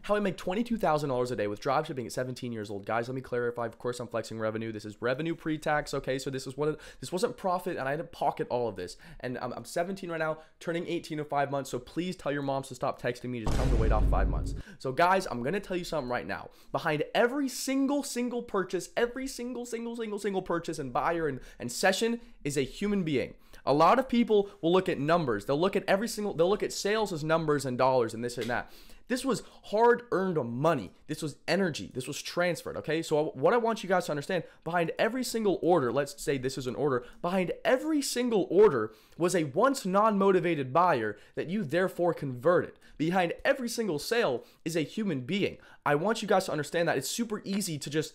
how I make $22,000 a day with dropshipping at 17 years old. Guys, let me clarify. Of course, I'm flexing revenue. This is revenue pre-tax. Okay, so this wasn't profit, and I didn't pocket all of this. And I'm 17 right now, turning 18 in 5 months. So please tell your moms to stop texting me. Just tell them to wait off 5 months. So guys, I'm gonna tell you something right now. Behind every single purchase, every single purchase and buyer and session is a human being. A lot of people will look at numbers. They'll look at sales as numbers and dollars and this and that. This was hard-earned money. This was energy. This was transferred, okay? So what I want you guys to understand, behind every single order, let's say this is an order, behind every single order was a once non-motivated buyer that you therefore converted. Behind every single sale is a human being. I want you guys to understand that. It's super easy to just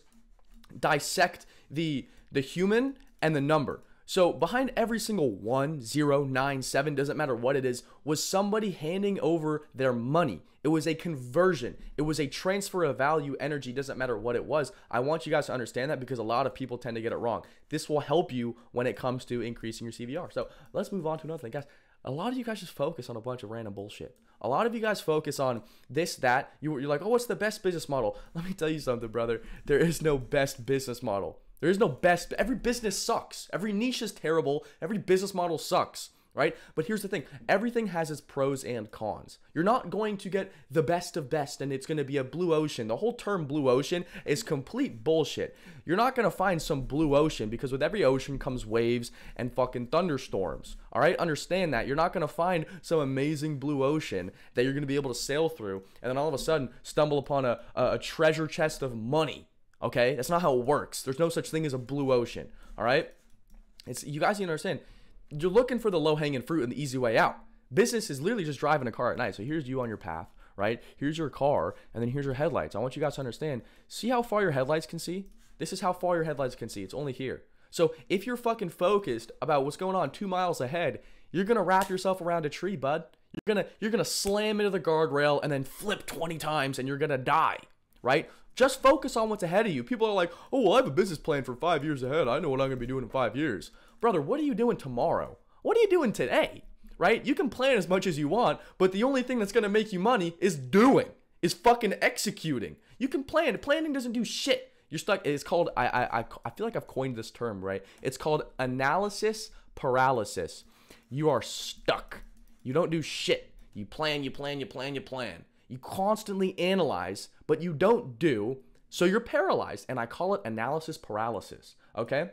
dissect the human and the number. So behind every single 1, 0, 9, 7, doesn't matter what it is, was somebody handing over their money. It was a conversion. It was a transfer of value, energy, doesn't matter what it was. I want you guys to understand that because a lot of people tend to get it wrong. This will help you when it comes to increasing your CVR. So let's move on to another thing, guys. A lot of you guys just focus on a bunch of random bullshit. A lot of you guys focus on this, that. You're like, oh, what's the best business model? Let me tell you something, brother. There is no best business model. There is no best. Every business sucks. Every niche is terrible. Every business model sucks, right? But here's the thing. Everything has its pros and cons. You're not going to get the best of best and it's going to be a blue ocean. The whole term blue ocean is complete bullshit. You're not going to find some blue ocean because with every ocean comes waves and fucking thunderstorms. All right? Understand that. You're not going to find some amazing blue ocean that you're going to be able to sail through and then all of a sudden stumble upon a treasure chest of money. Okay, that's not how it works. There's no such thing as a blue ocean. All right, you guys need to understand. You're looking for the low-hanging fruit and the easy way out. Business is literally just driving a car at night. So here's you on your path, right? Here's your car, and then here's your headlights. I want you guys to understand. See how far your headlights can see? This is how far your headlights can see. It's only here. So if you're fucking focused about what's going on 2 miles ahead, you're gonna wrap yourself around a tree, bud. You're gonna slam into the guardrail and then flip 20 times, and you're gonna die, right? Just focus on what's ahead of you. People are like, oh, well, I have a business plan for 5 years ahead. I know what I'm going to be doing in 5 years. Brother, what are you doing tomorrow? What are you doing today? Right? You can plan as much as you want, but the only thing that's going to make you money is fucking executing. You can plan. Planning doesn't do shit. You're stuck. It's called, I feel like I've coined this term, right? It's called analysis paralysis. You are stuck. You don't do shit. You plan. You constantly analyze, but you don't do, so you're paralyzed. And I call it analysis paralysis, okay?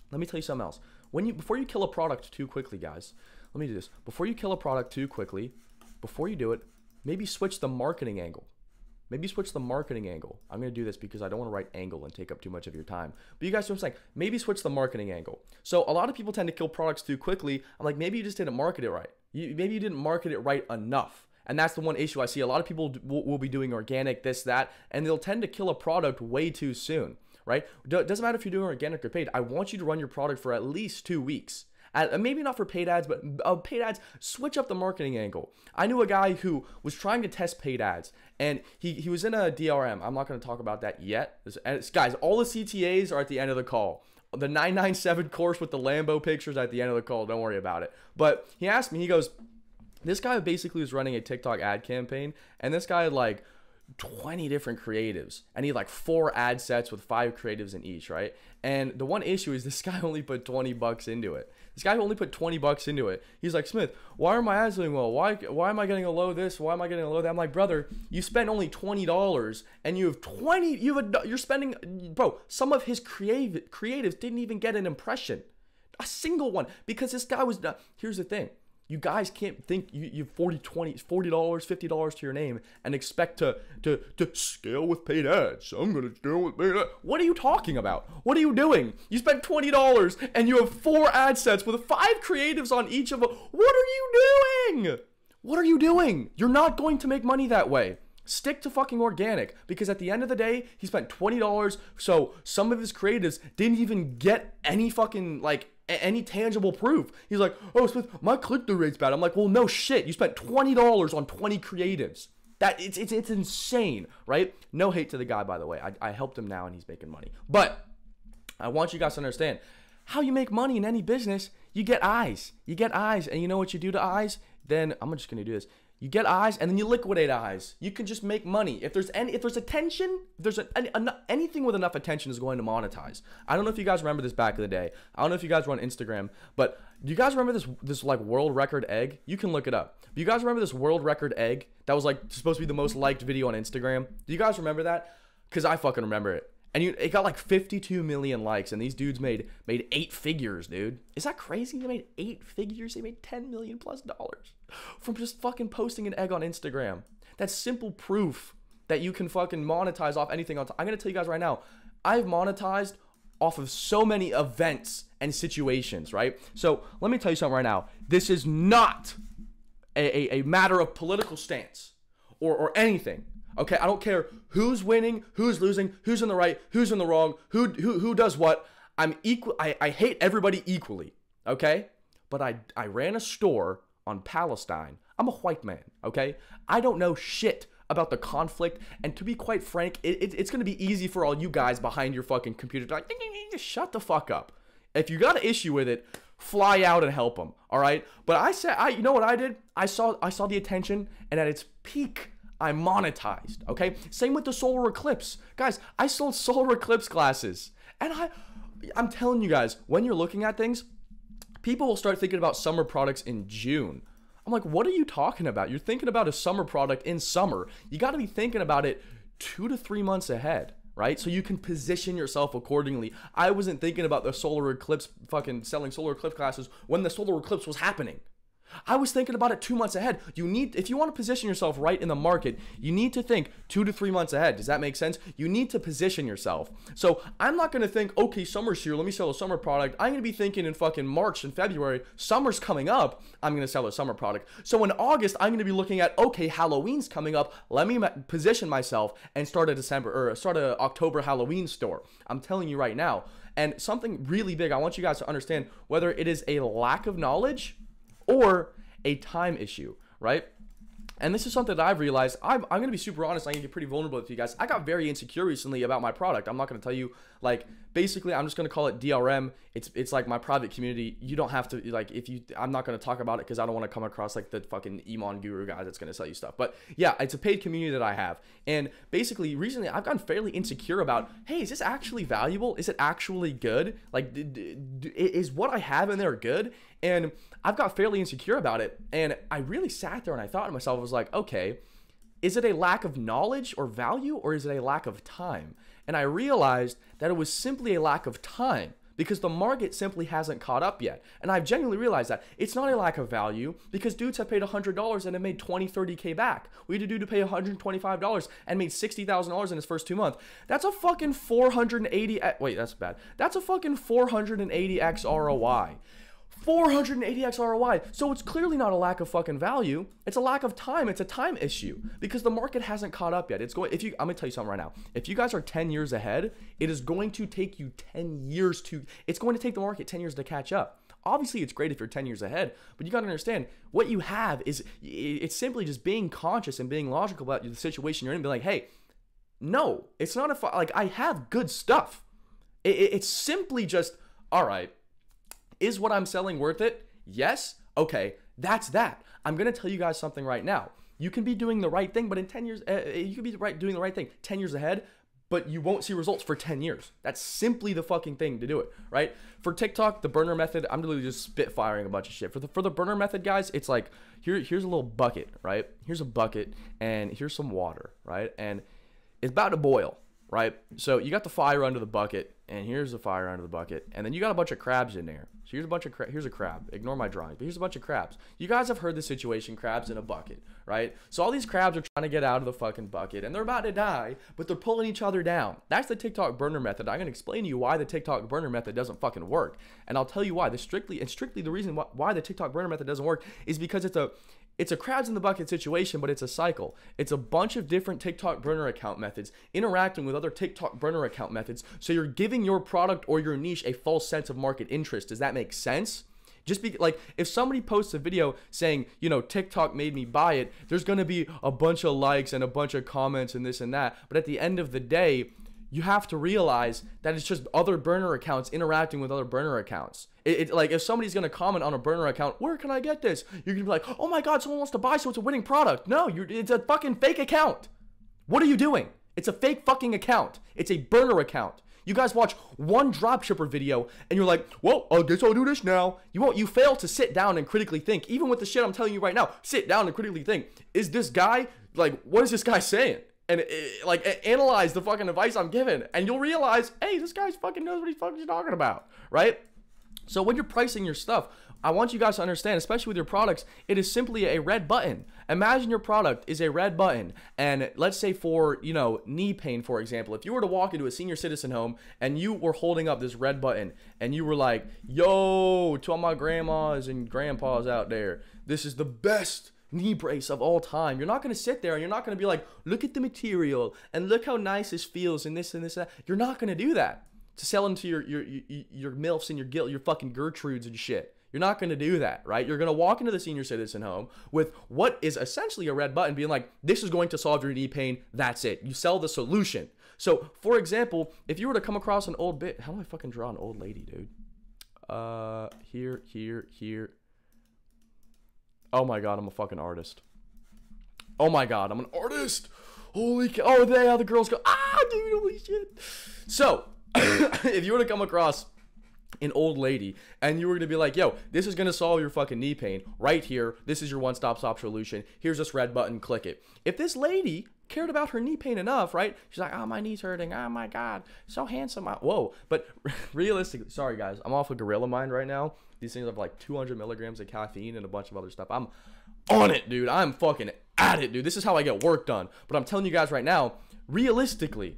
Let me tell you something else. Before you kill a product too quickly, guys, let me do this. Before you kill a product too quickly, before you do it, maybe switch the marketing angle. I'm going to do this because I don't want to write angle and take up too much of your time. But you guys know what I'm saying? Maybe switch the marketing angle. So a lot of people tend to kill products too quickly. I'm like, maybe you just didn't market it right. Maybe you didn't market it right enough. And that's the one issue I see. A lot of people will be doing organic, this, that, and they'll tend to kill a product way too soon, right? Doesn't matter if you're doing organic or paid. I want you to run your product for at least 2 weeks. Maybe not for paid ads, but paid ads, switch up the marketing angle. I knew a guy who was trying to test paid ads, and he was in a DRM. I'm not going to talk about that yet. Guys, all the CTAs are at the end of the call. The 997 course with the Lambo pictures at the end of the call. Don't worry about it. But he asked me, he goes, this guy basically was running a TikTok ad campaign, and this guy had like 20 different creatives, and he had like 4 ad sets with 5 creatives in each, right? And the one issue is this guy only put 20 bucks into it. This guy only put 20 bucks into it. He's like, Smith, why are my ads doing well? Why am I getting a low this? Why am I getting a low that? I'm like, brother, you spent only $20 and you have 20, you're spending, bro, some of his creatives didn't even get an impression. A single one, because this guy was not, here's the thing. You guys can't think you $40, $50 to your name and expect to scale with paid ads. I'm going to scale with paid ads. What are you talking about? What are you doing? You spent $20 and you have 4 ad sets with 5 creatives on each of them. What are you doing? What are you doing? You're not going to make money that way. Stick to fucking organic, because at the end of the day, he spent $20, so some of his creatives didn't even get any fucking, like, any tangible proof. He's like, oh, Smith, my click-through rate's bad. I'm like, well, no shit. You spent $20 on 20 creatives. It's insane, right? No hate to the guy, by the way. I helped him now, and he's making money. But I want you guys to understand, how you make money in any business, you get eyes. You get eyes, and you know what you do to eyes? Then, I'm just going to do this. You get eyes and then you liquidate eyes. You can just make money. If there's attention, if there's anything with enough attention is going to monetize. I don't know if you guys remember this back in the day. I don't know if you guys were on Instagram, but do you guys remember this like world record egg? You can look it up. Do you guys remember this world record egg that was like supposed to be the most liked video on Instagram? Do you guys remember that? Because I fucking remember it. And it got like 52 million likes, and these dudes made 8 figures, dude. Is that crazy? They made 8 figures. They made $10 million plus from just fucking posting an egg on Instagram. That's simple proof that you can fucking monetize off anything else. I'm gonna tell you guys right now, I've monetized off of so many events and situations, right? So let me tell you something right now. This is not a matter of political stance or anything. Okay, I don't care who's winning, who's losing, who's in the right, who's in the wrong, who does what. I'm equal. I hate everybody equally. Okay, but I ran a store on Palestine. I'm a white man. Okay, I don't know shit about the conflict, and to be quite frank, it's gonna be easy for all you guys behind your fucking computer to like, shut the fuck up. If you got an issue with it, fly out and help them. All right, but you know what I did? I saw the attention, and at its peak, I monetized, okay? Same with the solar eclipse. Guys, I sold solar eclipse glasses. And I'm telling you guys, when you're looking at things, people will start thinking about summer products in June. I'm like, what are you talking about? You're thinking about a summer product in summer. You got to be thinking about it 2 to 3 months ahead, right? So you can position yourself accordingly. I wasn't thinking about the solar eclipse, fucking selling solar eclipse glasses when the solar eclipse was happening. I was thinking about it 2 months ahead. If you want to position yourself right in the market, you need to think 2 to 3 months ahead. Does that make sense? You need to position yourself. So I'm not going to think, okay, summer's here, let me sell a summer product. I'm going to be thinking in fucking March and February, summer's coming up, I'm going to sell a summer product. So in August, I'm going to be looking at, okay, Halloween's coming up. Let me position myself and start a October Halloween store. I'm telling you right now. And something really big, I want you guys to understand whether it is a lack of knowledge or a time issue, right? And this is something that I've realized. I'm going to be super honest. I'm going to get pretty vulnerable with you guys. I got very insecure recently about my product. I'm not going to tell you, like, basically, I'm just going to call it DRM. It's like my private community. You don't have to, like, I'm not going to talk about it because I don't want to come across like the fucking Iman guru guy that's going to sell you stuff. But yeah, it's a paid community that I have. And basically, recently, I've gotten fairly insecure about, hey, is this actually valuable? Is it actually good? Like, is what I have in there good? And I've got fairly insecure about it. And I really sat there and I thought to myself, I was like, okay, is it a lack of knowledge or value, or is it a lack of time? And I realized that it was simply a lack of time because the market simply hasn't caught up yet. And I've genuinely realized that it's not a lack of value because dudes have paid $100 and have made 20, 30K back. We had a dude to pay $125 and made $60,000 in his first 2 months. That's a fucking 480, wait, that's bad. That's a fucking 480x ROI. 480x ROI. So it's clearly not a lack of fucking value. It's a lack of time. It's a time issue because the market hasn't caught up yet. I'm gonna tell you something right now. If you guys are 10 years ahead, it is going to take you 10 years it's going to take the market 10 years to catch up. Obviously, it's great if you're 10 years ahead, but you got to understand what you have is it's simply just being conscious and being logical about the situation you're in and be like, hey, no, it's not like I have good stuff. It's simply just, all right, is what I'm selling worth it? Yes? Okay, that's that. I'm going to tell you guys something right now. You can be doing the right thing, but in 10 years, you can be doing the right thing 10 years ahead, but you won't see results for 10 years. That's simply the fucking thing to do it, right? For TikTok, the burner method, I'm literally just spitfiring a bunch of shit. For the burner method, guys, it's like, here's a little bucket, right? Here's a bucket, and here's some water, right? And it's about to boil, right? So you got the fire under the bucket, and here's the fire under the bucket, and then you got a bunch of crabs in there. So here's a crab. Ignore my drawing, but here's a bunch of crabs. You guys have heard the situation, crabs in a bucket, right? So all these crabs are trying to get out of the fucking bucket, and they're about to die, but they're pulling each other down. That's the TikTok burner method. I'm gonna explain to you why the TikTok burner method doesn't fucking work, and I'll tell you why. Strictly the reason why the TikTok burner method doesn't work is because it's a crabs in the bucket situation, but it's a cycle. It's a bunch of different TikTok burner account methods interacting with other TikTok burner account methods. So you're giving your product or your niche a false sense of market interest. Does that make sense? Just be like, if somebody posts a video saying, you know, TikTok made me buy it, there's going to be a bunch of likes and a bunch of comments and this and that. But at the end of the day, you have to realize that it's just other burner accounts interacting with other burner accounts. Like, if somebody's going to comment on a burner account, where can I get this? You're going to be like, oh my God, someone wants to buy, so it's a winning product. No, it's a fucking fake account. What are you doing? It's a fake fucking account. It's a burner account. You guys watch one dropshipper video and you're like, well, I guess I'll do this now. You fail to sit down and critically think. Even with the shit I'm telling you right now, sit down and critically think. Is this guy, like, what is this guy saying? And analyze the fucking advice I'm giving, and you'll realize, hey, this guy's fucking knows what he's fucking talking about, right? So when you're pricing your stuff, I want you guys to understand, especially with your products, it is simply a red button. Imagine your product is a red button, and let's say for, you know, knee pain, for example, if you were to walk into a senior citizen home and you were holding up this red button and you were like, yo, to all my grandmas and grandpas out there, this is the best knee brace of all time. You're not going to sit there and you're not going to be like, look at the material and look how nice this feels and this and this and that. You're not going to do that to sell into your MILFs and your fucking Gertrudes and shit. You're not going to do that, right? You're going to walk into the senior citizen home with what is essentially a red button being like, this is going to solve your knee pain. That's it. You sell the solution. So, for example, if you were to come across an old bit, how do I fucking draw an old lady, dude? Here. Oh my God, I'm a fucking artist. Oh my God, I'm an artist. Holy cow. Oh, there, how the girls go, ah, dude, holy shit. So, if you were to come across an old lady and you were going to be like, yo, this is going to solve your fucking knee pain right here. This is your one-stop shop solution. Here's this red button, click it. If this lady cared about her knee pain enough, right? She's like, oh, my knee's hurting. Oh my God, so handsome. Whoa. But realistically, sorry guys, I'm off of Gorilla Mind right now. These things have like 200 milligrams of caffeine and a bunch of other stuff. I'm on it, dude. I'm fucking at it, dude. This is how I get work done. But I'm telling you guys right now, realistically,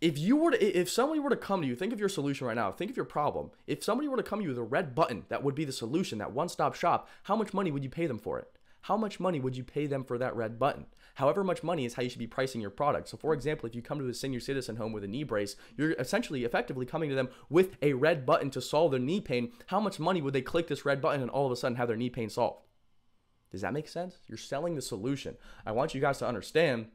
if somebody were to come to you, think of your solution right now. Think of your problem. If somebody were to come to you with a red button, that would be the solution, that one-stop shop. How much money would you pay them for it? How much money would you pay them for that red button? However much money is how you should be pricing your product. So for example, if you come to a senior citizen home with a knee brace, you're essentially effectively coming to them with a red button to solve their knee pain. How much money would they click this red button and all of a sudden have their knee pain solved? Does that make sense? You're selling the solution. I want you guys to understand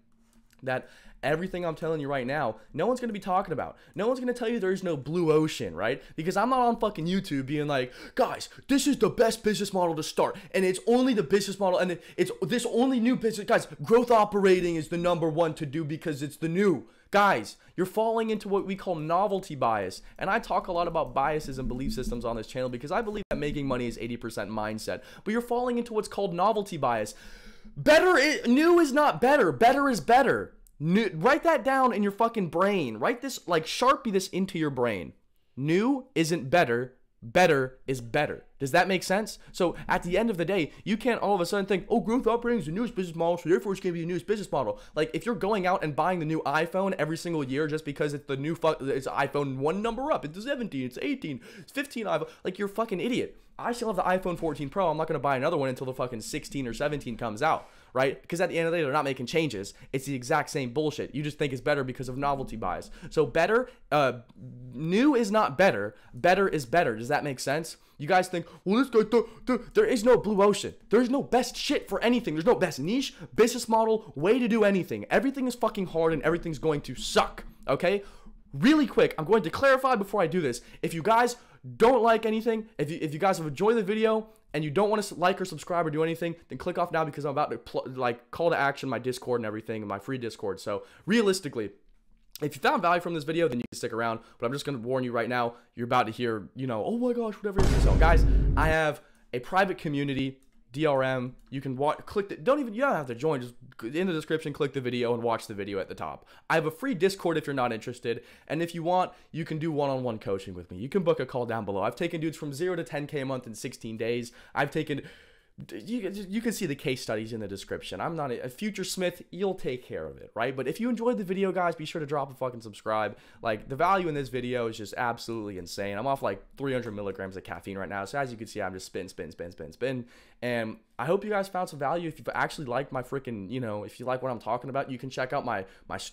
that everything I'm telling you right now, no one's going to be talking about. No one's going to tell you there's no blue ocean, right? Because I'm not on fucking YouTube being like, guys, this is the best business model to start. And it's only the business model. And it's this only new business. Guys, growth operating is the #1 to do because it's the new. Guys, you're falling into what we call novelty bias. And I talk a lot about biases and belief systems on this channel because I believe that making money is 80% mindset. But you're falling into what's called novelty bias. New is not better. Better is better. Write that down in your fucking brain. Write this, like, Sharpie this into your brain. New isn't better. Better is better. Does that make sense? So at the end of the day, you can't all of a sudden think, oh, growth operating is the newest business model, so therefore it's going to be the newest business model. Like, if you're going out and buying the new iPhone every single year just because it's the new it's iPhone one number up, it's 17, it's 18, it's 15 iPhone, like, you're a fucking idiot. I still have the iPhone 14 Pro. I'm not going to buy another one until the fucking 16 or 17 comes out, right? Because at the end of the day, they're not making changes. It's the exact same bullshit. You just think it's better because of novelty bias. So better, new is not better. Better is better. Does that make sense? You guys think, well, this guy, there is no blue ocean. There's no best shit for anything. There's no best niche, business model, way to do anything. Everything is fucking hard and everything's going to suck, okay? Really quick, I'm going to clarify before I do this. If you guys don't like anything, if you guys have enjoyed the video and you don't want to like or subscribe or do anything, then click off now because I'm about to call to action my Discord and everything, my free Discord. So realistically, if you found value from this video, then you can stick around. But I'm just going to warn you right now, you're about to hear, you know, oh my gosh, whatever it is. So guys, I have a private community, DRM. You can click the, you don't have to join, just in the description, click the video and watch the video at the top. I have a free Discord if you're not interested, and if you want, you can do one-on-one coaching with me. You can book a call down below. I've taken dudes from 0 to 10K a month in 16 days. I've taken, you can see the case studies in the description. I'm not a future Smith. You'll take care of it, right? But if you enjoyed the video, guys, be sure to drop a fucking subscribe. Like, the value in this video is just absolutely insane. I'm off like 300 milligrams of caffeine right now. So as you can see, I'm just spin. And I hope you guys found some value. If you've actually liked my freaking, you know, if you like what I'm talking about, you can check out my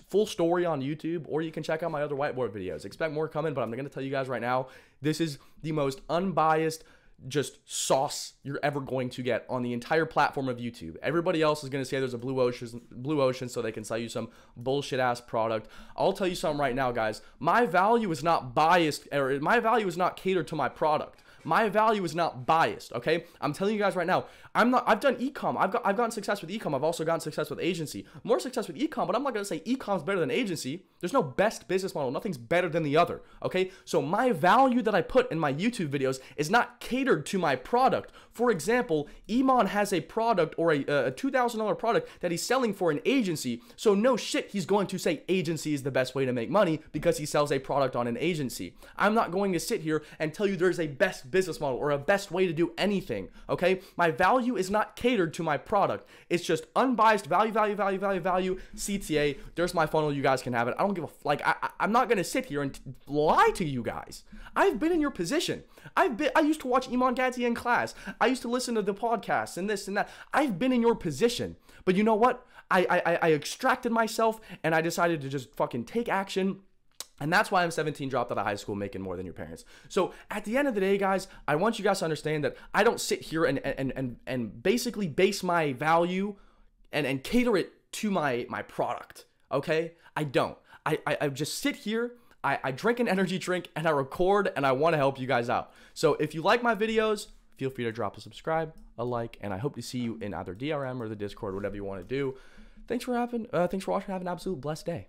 full story on YouTube, or you can check out my other whiteboard videos. Expect more coming, but I'm going to tell you guys right now, this is the most unbiased, just sauce you're ever going to get on the entire platform of YouTube. Everybody else is going to say there's a blue ocean so they can sell you some bullshit ass product. I'll tell you something right now, guys. My value is not biased, or my value is not catered to my product. My value is not biased, okay? I'm telling you guys right now, I've done e-com. I've gotten success with e-com. I've also gotten success with agency. More success with e-com, but I'm not going to say e-com's better than agency. There's no best business model. Nothing's better than the other, okay? So my value that I put in my YouTube videos is not catered to my product. For example, Iman has a product or a $2,000 product that he's selling for an agency. So no shit, he's going to say agency is the best way to make money because he sells a product on an agency. I'm not going to sit here and tell you there's a best business model or a best way to do anything, okay? My value is not catered to my product. It's just unbiased value, CTA. There's my funnel. You guys can have it. I don't give a, I'm not going to sit here and lie to you guys. I've been in your position. I used to watch Iman Gadzhi in class. I used to listen to the podcasts and this and that. I've been in your position. But you know what? I extracted myself and I decided to just fucking take action. And that's why I'm 17, dropped out of high school, making more than your parents. So at the end of the day, guys, I want you guys to understand that I don't sit here and basically base my value and cater it to my product, okay? I don't. I just sit here, I drink an energy drink, and I record, and I want to help you guys out. So if you like my videos, feel free to drop a subscribe, a like, and I hope to see you in either DRM or the Discord, whatever you want to do. Thanks for watching. Have an absolute blessed day.